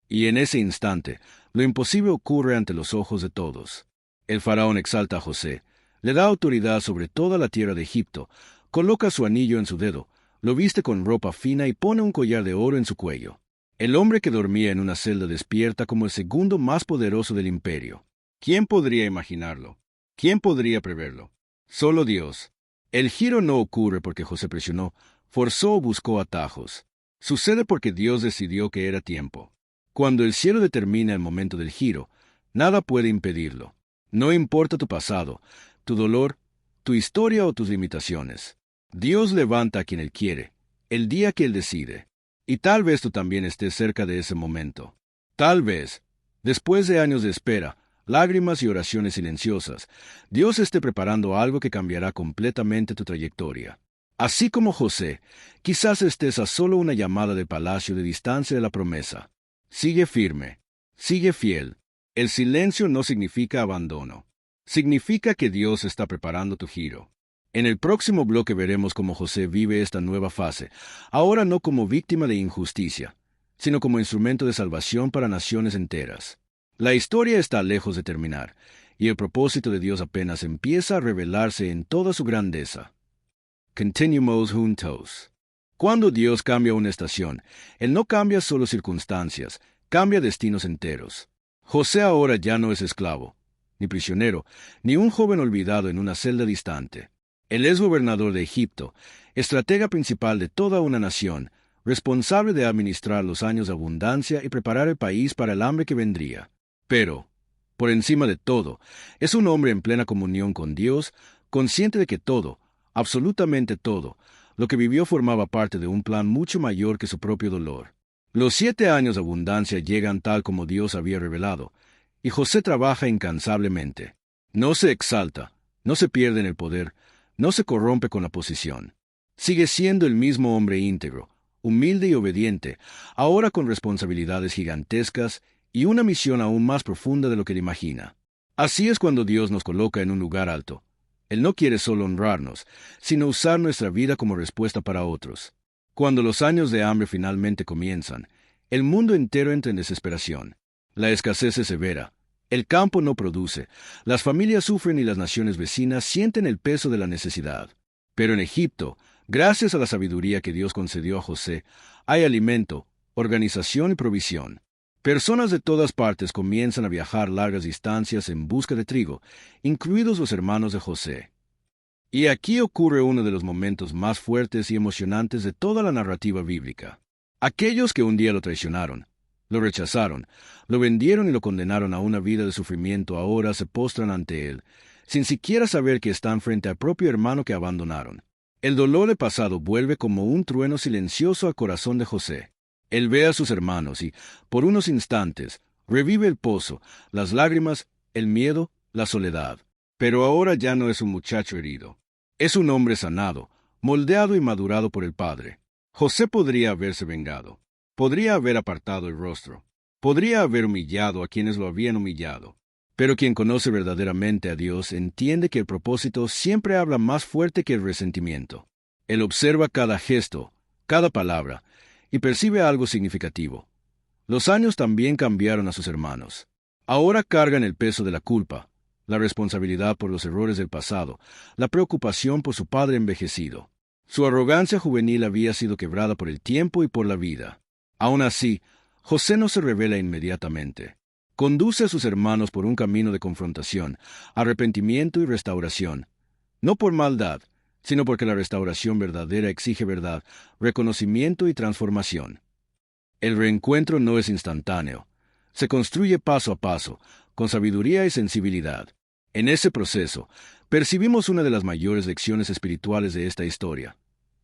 Y en ese instante, lo imposible ocurre ante los ojos de todos. El faraón exalta a José, le da autoridad sobre toda la tierra de Egipto, coloca su anillo en su dedo, lo viste con ropa fina y pone un collar de oro en su cuello. El hombre que dormía en una celda despierta como el segundo más poderoso del imperio. ¿Quién podría imaginarlo? ¿Quién podría preverlo? Solo Dios. El giro no ocurre porque José presionó, forzó o buscó atajos. Sucede porque Dios decidió que era tiempo. Cuando el cielo determina el momento del giro, nada puede impedirlo. No importa tu pasado, tu dolor, tu historia o tus limitaciones. Dios levanta a quien Él quiere, el día que Él decide. Y tal vez tú también estés cerca de ese momento. Tal vez, después de años de espera, lágrimas y oraciones silenciosas, Dios esté preparando algo que cambiará completamente tu trayectoria. Así como José, quizás estés a solo una llamada del palacio de distancia de la promesa. Sigue firme, sigue fiel. El silencio no significa abandono. Significa que Dios está preparando tu giro. En el próximo bloque veremos cómo José vive esta nueva fase, ahora no como víctima de injusticia, sino como instrumento de salvación para naciones enteras. La historia está lejos de terminar, y el propósito de Dios apenas empieza a revelarse en toda su grandeza. Continuemos juntos. Cuando Dios cambia una estación, Él no cambia solo circunstancias, cambia destinos enteros. José ahora ya no es esclavo, ni prisionero, ni un joven olvidado en una celda distante. Él es gobernador de Egipto, estratega principal de toda una nación, responsable de administrar los años de abundancia y preparar el país para el hambre que vendría. Pero, por encima de todo, es un hombre en plena comunión con Dios, consciente de que todo, absolutamente todo, lo que vivió formaba parte de un plan mucho mayor que su propio dolor. Los 7 años de abundancia llegan tal como Dios había revelado, y José trabaja incansablemente. No se exalta, no se pierde en el poder, no se corrompe con la posición. Sigue siendo el mismo hombre íntegro, humilde y obediente, ahora con responsabilidades gigantescas y una misión aún más profunda de lo que le imagina. Así es cuando Dios nos coloca en un lugar alto. Él no quiere solo honrarnos, sino usar nuestra vida como respuesta para otros. Cuando los años de hambre finalmente comienzan, el mundo entero entra en desesperación. La escasez es severa. El campo no produce, las familias sufren y las naciones vecinas sienten el peso de la necesidad. Pero en Egipto, gracias a la sabiduría que Dios concedió a José, hay alimento, organización y provisión. Personas de todas partes comienzan a viajar largas distancias en busca de trigo, incluidos los hermanos de José. Y aquí ocurre uno de los momentos más fuertes y emocionantes de toda la narrativa bíblica. Aquellos que un día lo traicionaron, lo rechazaron, lo vendieron y lo condenaron a una vida de sufrimiento ahora se postran ante él, sin siquiera saber que están frente al propio hermano que abandonaron. El dolor del pasado vuelve como un trueno silencioso al corazón de José. Él ve a sus hermanos y, por unos instantes, revive el pozo, las lágrimas, el miedo, la soledad. Pero ahora ya no es un muchacho herido. Es un hombre sanado, moldeado y madurado por el Padre. José podría haberse vengado. Podría haber apartado el rostro. Podría haber humillado a quienes lo habían humillado. Pero quien conoce verdaderamente a Dios entiende que el propósito siempre habla más fuerte que el resentimiento. Él observa cada gesto, cada palabra, y percibe algo significativo. Los años también cambiaron a sus hermanos. Ahora cargan el peso de la culpa, la responsabilidad por los errores del pasado, la preocupación por su padre envejecido. Su arrogancia juvenil había sido quebrada por el tiempo y por la vida. Aún así, José no se revela inmediatamente. Conduce a sus hermanos por un camino de confrontación, arrepentimiento y restauración. No por maldad, sino porque la restauración verdadera exige verdad, reconocimiento y transformación. El reencuentro no es instantáneo. Se construye paso a paso, con sabiduría y sensibilidad. En ese proceso, percibimos una de las mayores lecciones espirituales de esta historia.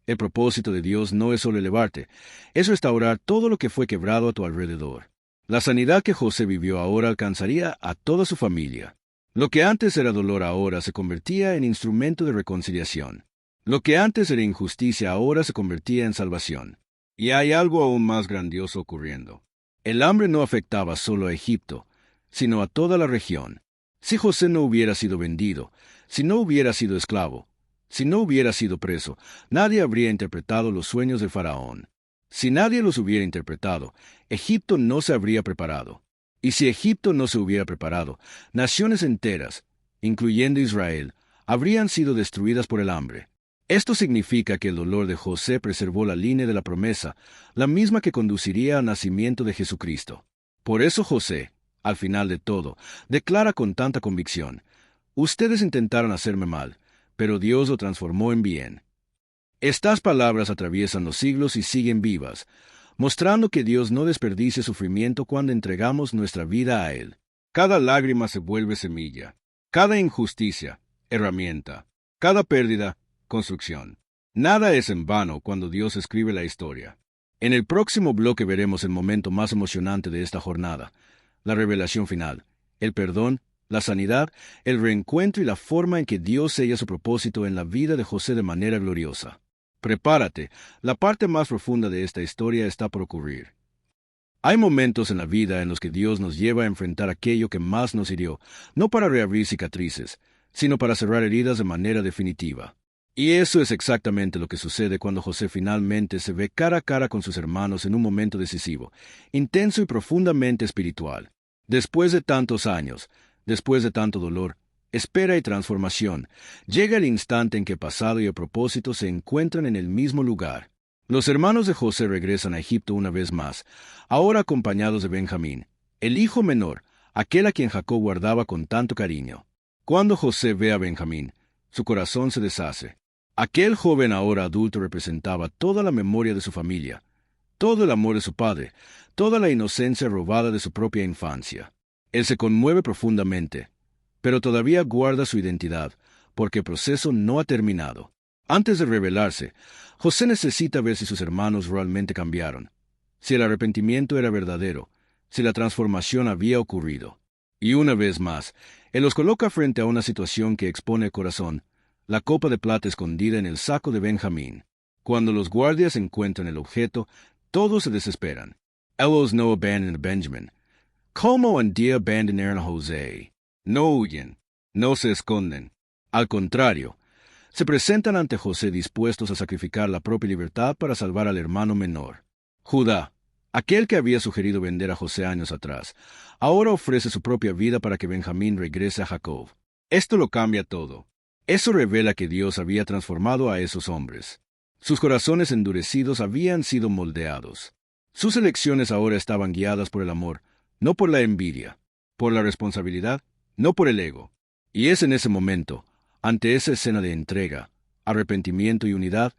El propósito de Dios no es solo elevarte, es restaurar todo lo que fue quebrado a tu alrededor. La sanidad que José vivió ahora alcanzaría a toda su familia. Lo que antes era dolor ahora se convertía en instrumento de reconciliación. Lo que antes era injusticia ahora se convertía en salvación. Y hay algo aún más grandioso ocurriendo. El hambre no afectaba solo a Egipto, sino a toda la región. Si José no hubiera sido vendido, si no hubiera sido esclavo, si no hubiera sido preso, nadie habría interpretado los sueños del faraón. Si nadie los hubiera interpretado, Egipto no se habría preparado. Y si Egipto no se hubiera preparado, naciones enteras, incluyendo Israel, habrían sido destruidas por el hambre. Esto significa que el dolor de José preservó la línea de la promesa, la misma que conduciría al nacimiento de Jesucristo. Por eso José, al final de todo, declara con tanta convicción: «Ustedes intentaron hacerme mal, pero Dios lo transformó en bien». Estas palabras atraviesan los siglos y siguen vivas, mostrando que Dios no desperdicia sufrimiento cuando entregamos nuestra vida a Él. Cada lágrima se vuelve semilla, cada injusticia, herramienta, cada pérdida, construcción. Nada es en vano cuando Dios escribe la historia. En el próximo bloque veremos el momento más emocionante de esta jornada, la revelación final, el perdón la sanidad, el reencuentro y la forma en que Dios sella su propósito en la vida de José de manera gloriosa. Prepárate, la parte más profunda de esta historia está por ocurrir. Hay momentos en la vida en los que Dios nos lleva a enfrentar aquello que más nos hirió, no para reabrir cicatrices, sino para cerrar heridas de manera definitiva. Y eso es exactamente lo que sucede cuando José finalmente se ve cara a cara con sus hermanos en un momento decisivo, intenso y profundamente espiritual. Después de tantos años, después de tanto dolor, espera y transformación, llega el instante en que pasado y el propósito se encuentran en el mismo lugar. Los hermanos de José regresan a Egipto una vez más, ahora acompañados de Benjamín, el hijo menor, aquel a quien Jacob guardaba con tanto cariño. Cuando José ve a Benjamín, su corazón se deshace. Aquel joven ahora adulto representaba toda la memoria de su familia, todo el amor de su padre, toda la inocencia robada de su propia infancia. Él se conmueve profundamente, pero todavía guarda su identidad, porque el proceso no ha terminado. Antes de revelarse, José necesita ver si sus hermanos realmente cambiaron, si el arrepentimiento era verdadero, si la transformación había ocurrido. Y una vez más, él los coloca frente a una situación que expone el corazón, la copa de plata escondida en el saco de Benjamín. Cuando los guardias encuentran el objeto, todos se desesperan. Ellos no abandonan a Benjamin. ¿Cómo un día abandonaron a José? No huyen, no se esconden. Al contrario, se presentan ante José dispuestos a sacrificar la propia libertad para salvar al hermano menor. Judá, aquel que había sugerido vender a José años atrás, ahora ofrece su propia vida para que Benjamín regrese a Jacob. Esto lo cambia todo. Eso revela que Dios había transformado a esos hombres. Sus corazones endurecidos habían sido moldeados. Sus elecciones ahora estaban guiadas por el amor, no por la envidia, por la responsabilidad, no por el ego. Y es en ese momento, ante esa escena de entrega, arrepentimiento y unidad,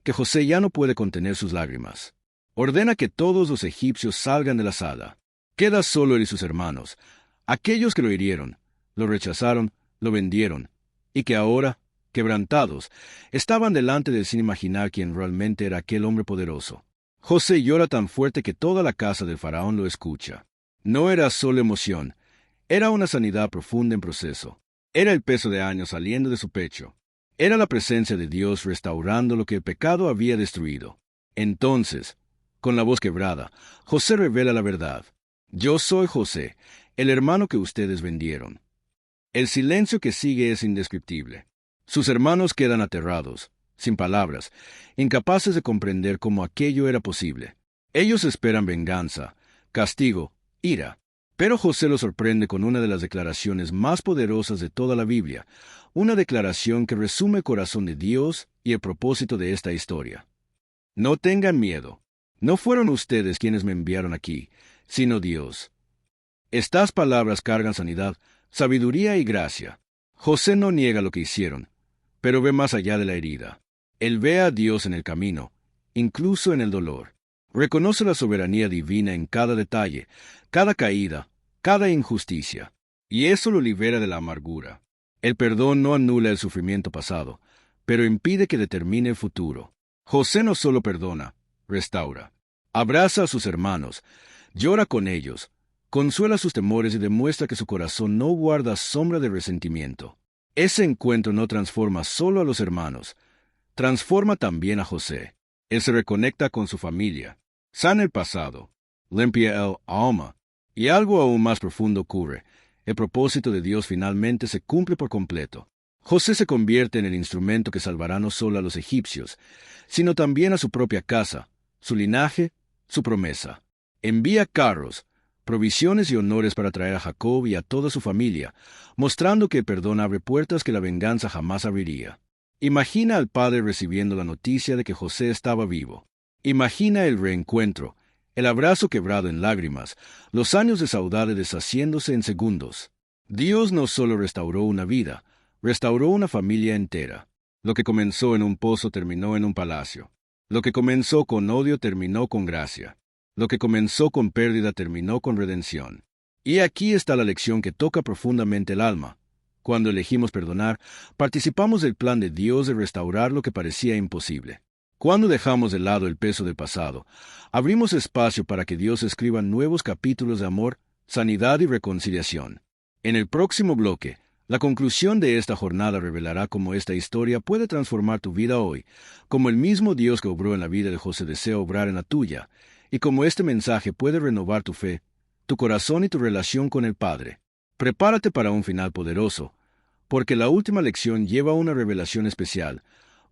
que José ya no puede contener sus lágrimas. Ordena que todos los egipcios salgan de la sala. Queda solo él y sus hermanos, aquellos que lo hirieron, lo rechazaron, lo vendieron, y que ahora, quebrantados, estaban delante de él sin imaginar quién realmente era aquel hombre poderoso. José llora tan fuerte que toda la casa del faraón lo escucha. No era solo emoción, era una sanidad profunda en proceso. Era el peso de años saliendo de su pecho. Era la presencia de Dios restaurando lo que el pecado había destruido. Entonces, con la voz quebrada, José revela la verdad. Yo soy José, el hermano que ustedes vendieron. El silencio que sigue es indescriptible. Sus hermanos quedan aterrados, sin palabras, incapaces de comprender cómo aquello era posible. Ellos esperan venganza, castigo, ira. Pero José los sorprende con una de las declaraciones más poderosas de toda la Biblia, una declaración que resume el corazón de Dios y el propósito de esta historia. No tengan miedo. No fueron ustedes quienes me enviaron aquí, sino Dios. Estas palabras cargan sanidad, sabiduría y gracia. José no niega lo que hicieron, pero ve más allá de la herida. Él ve a Dios en el camino, incluso en el dolor. Reconoce la soberanía divina en cada detalle, cada caída, cada injusticia. Y eso lo libera de la amargura. El perdón no anula el sufrimiento pasado, pero impide que determine el futuro. José no solo perdona, restaura. Abraza a sus hermanos, llora con ellos, consuela sus temores y demuestra que su corazón no guarda sombra de resentimiento. Ese encuentro no transforma solo a los hermanos, transforma también a José. Él se reconecta con su familia, sana el pasado, limpia el alma, y algo aún más profundo ocurre. El propósito de Dios finalmente se cumple por completo. José se convierte en el instrumento que salvará no solo a los egipcios, sino también a su propia casa, su linaje, su promesa. Envía carros, provisiones y honores para traer a Jacob y a toda su familia, mostrando que el perdón abre puertas que la venganza jamás abriría. Imagina al padre recibiendo la noticia de que José estaba vivo. Imagina el reencuentro, el abrazo quebrado en lágrimas, los años de saudade deshaciéndose en segundos. Dios no solo restauró una vida, restauró una familia entera. Lo que comenzó en un pozo terminó en un palacio. Lo que comenzó con odio terminó con gracia. Lo que comenzó con pérdida terminó con redención. Y aquí está la lección que toca profundamente el alma. Cuando elegimos perdonar, participamos del plan de Dios de restaurar lo que parecía imposible. Cuando dejamos de lado el peso del pasado, abrimos espacio para que Dios escriba nuevos capítulos de amor, sanidad y reconciliación. En el próximo bloque, la conclusión de esta jornada revelará cómo esta historia puede transformar tu vida hoy, como el mismo Dios que obró en la vida de José desea obrar en la tuya, y cómo este mensaje puede renovar tu fe, tu corazón y tu relación con el Padre. Prepárate para un final poderoso, porque la última lección lleva una revelación especial,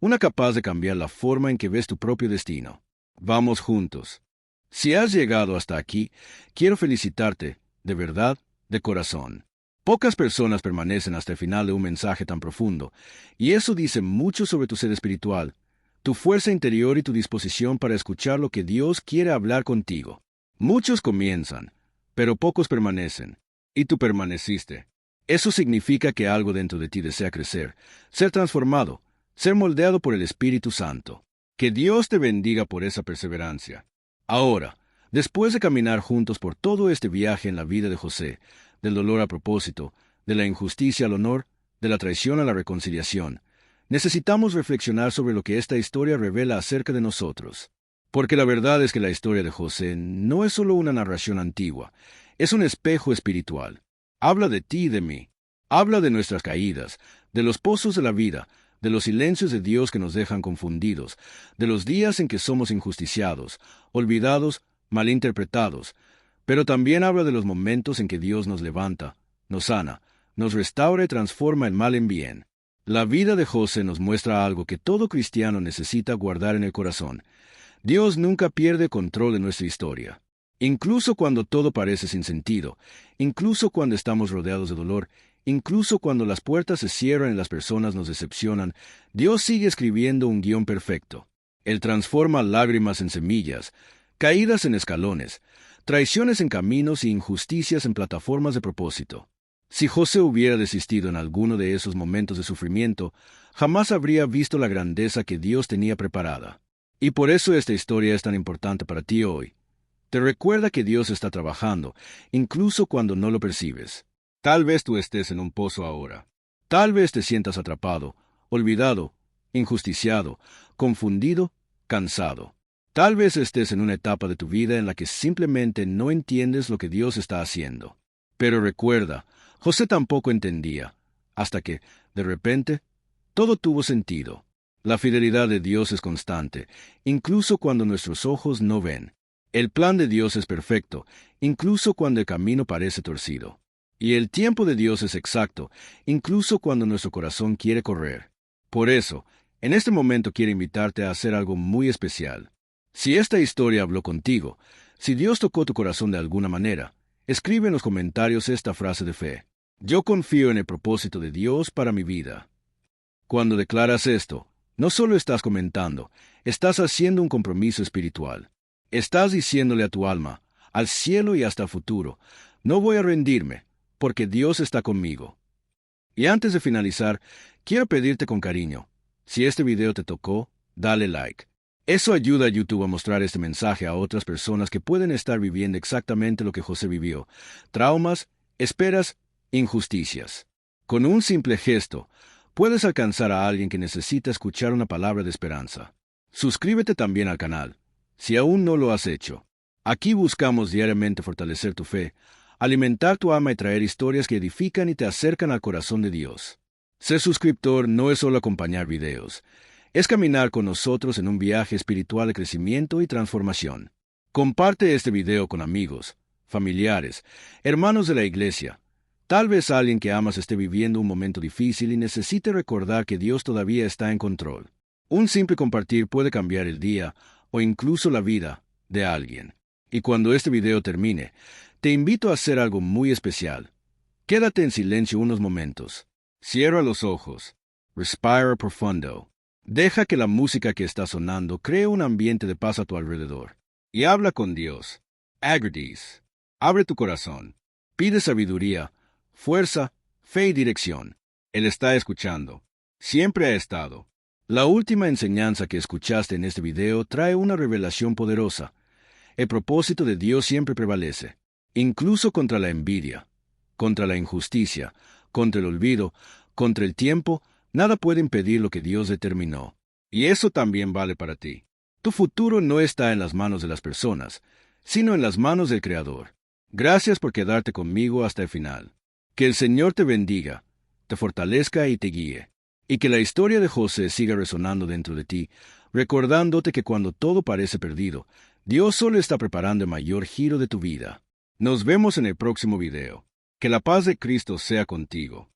una capaz de cambiar la forma en que ves tu propio destino. Vamos juntos. Si has llegado hasta aquí, quiero felicitarte, de verdad, de corazón. Pocas personas permanecen hasta el final de un mensaje tan profundo, y eso dice mucho sobre tu ser espiritual, tu fuerza interior y tu disposición para escuchar lo que Dios quiere hablar contigo. Muchos comienzan, pero pocos permanecen, y tú permaneciste. Eso significa que algo dentro de ti desea crecer, ser transformado, ser moldeado por el Espíritu Santo. Que Dios te bendiga por esa perseverancia. Ahora, después de caminar juntos por todo este viaje en la vida de José, del dolor a propósito, de la injusticia al honor, de la traición a la reconciliación, necesitamos reflexionar sobre lo que esta historia revela acerca de nosotros. Porque la verdad es que la historia de José no es solo una narración antigua, es un espejo espiritual. Habla de ti y de mí. Habla de nuestras caídas, de los pozos de la vida, de los silencios de Dios que nos dejan confundidos, de los días en que somos injusticiados, olvidados, malinterpretados, pero también habla de los momentos en que Dios nos levanta, nos sana, nos restaura y transforma el mal en bien. La vida de José nos muestra algo que todo cristiano necesita guardar en el corazón. Dios nunca pierde control de nuestra historia. Incluso cuando todo parece sin sentido, incluso cuando estamos rodeados de dolor, incluso cuando las puertas se cierran y las personas nos decepcionan, Dios sigue escribiendo un guión perfecto. Él transforma lágrimas en semillas, caídas en escalones, traiciones en caminos y injusticias en plataformas de propósito. Si José hubiera desistido en alguno de esos momentos de sufrimiento, jamás habría visto la grandeza que Dios tenía preparada. Y por eso esta historia es tan importante para ti hoy. Te recuerda que Dios está trabajando, incluso cuando no lo percibes. Tal vez tú estés en un pozo ahora. Tal vez te sientas atrapado, olvidado, injusticiado, confundido, cansado. Tal vez estés en una etapa de tu vida en la que simplemente no entiendes lo que Dios está haciendo. Pero recuerda, José tampoco entendía, hasta que, de repente, todo tuvo sentido. La fidelidad de Dios es constante, incluso cuando nuestros ojos no ven. El plan de Dios es perfecto, incluso cuando el camino parece torcido. Y el tiempo de Dios es exacto, incluso cuando nuestro corazón quiere correr. Por eso, en este momento quiero invitarte a hacer algo muy especial. Si esta historia habló contigo, si Dios tocó tu corazón de alguna manera, escribe en los comentarios esta frase de fe. Yo confío en el propósito de Dios para mi vida. Cuando declaras esto, no solo estás comentando, estás haciendo un compromiso espiritual. Estás diciéndole a tu alma, al cielo y hasta el futuro, no voy a rendirme, porque Dios está conmigo. Y antes de finalizar, quiero pedirte con cariño, si este video te tocó, dale like. Eso ayuda a YouTube a mostrar este mensaje a otras personas que pueden estar viviendo exactamente lo que José vivió: traumas, esperas, injusticias. Con un simple gesto, puedes alcanzar a alguien que necesita escuchar una palabra de esperanza. Suscríbete también al canal, si aún no lo has hecho. Aquí buscamos diariamente fortalecer tu fe, alimentar tu alma y traer historias que edifican y te acercan al corazón de Dios. Ser suscriptor no es solo acompañar videos, es caminar con nosotros en un viaje espiritual de crecimiento y transformación. Comparte este video con amigos, familiares, hermanos de la iglesia. Tal vez alguien que amas esté viviendo un momento difícil y necesite recordar que Dios todavía está en control. Un simple compartir puede cambiar el día o incluso la vida de alguien. Y cuando este video termine, te invito a hacer algo muy especial. Quédate en silencio unos momentos. Cierra los ojos. Respira profundo. Deja que la música que está sonando cree un ambiente de paz a tu alrededor. Y habla con Dios. Agradece. Abre tu corazón. Pide sabiduría, fuerza, fe y dirección. Él está escuchando. Siempre ha estado. La última enseñanza que escuchaste en este video trae una revelación poderosa. El propósito de Dios siempre prevalece, incluso contra la envidia, contra la injusticia, contra el olvido, contra el tiempo. Nada puede impedir lo que Dios determinó. Y eso también vale para ti. Tu futuro no está en las manos de las personas, sino en las manos del Creador. Gracias por quedarte conmigo hasta el final. Que el Señor te bendiga, te fortalezca y te guíe, y que la historia de José siga resonando dentro de ti, recordándote que cuando todo parece perdido, Dios solo está preparando el mayor giro de tu vida. Nos vemos en el próximo video. Que la paz de Cristo sea contigo.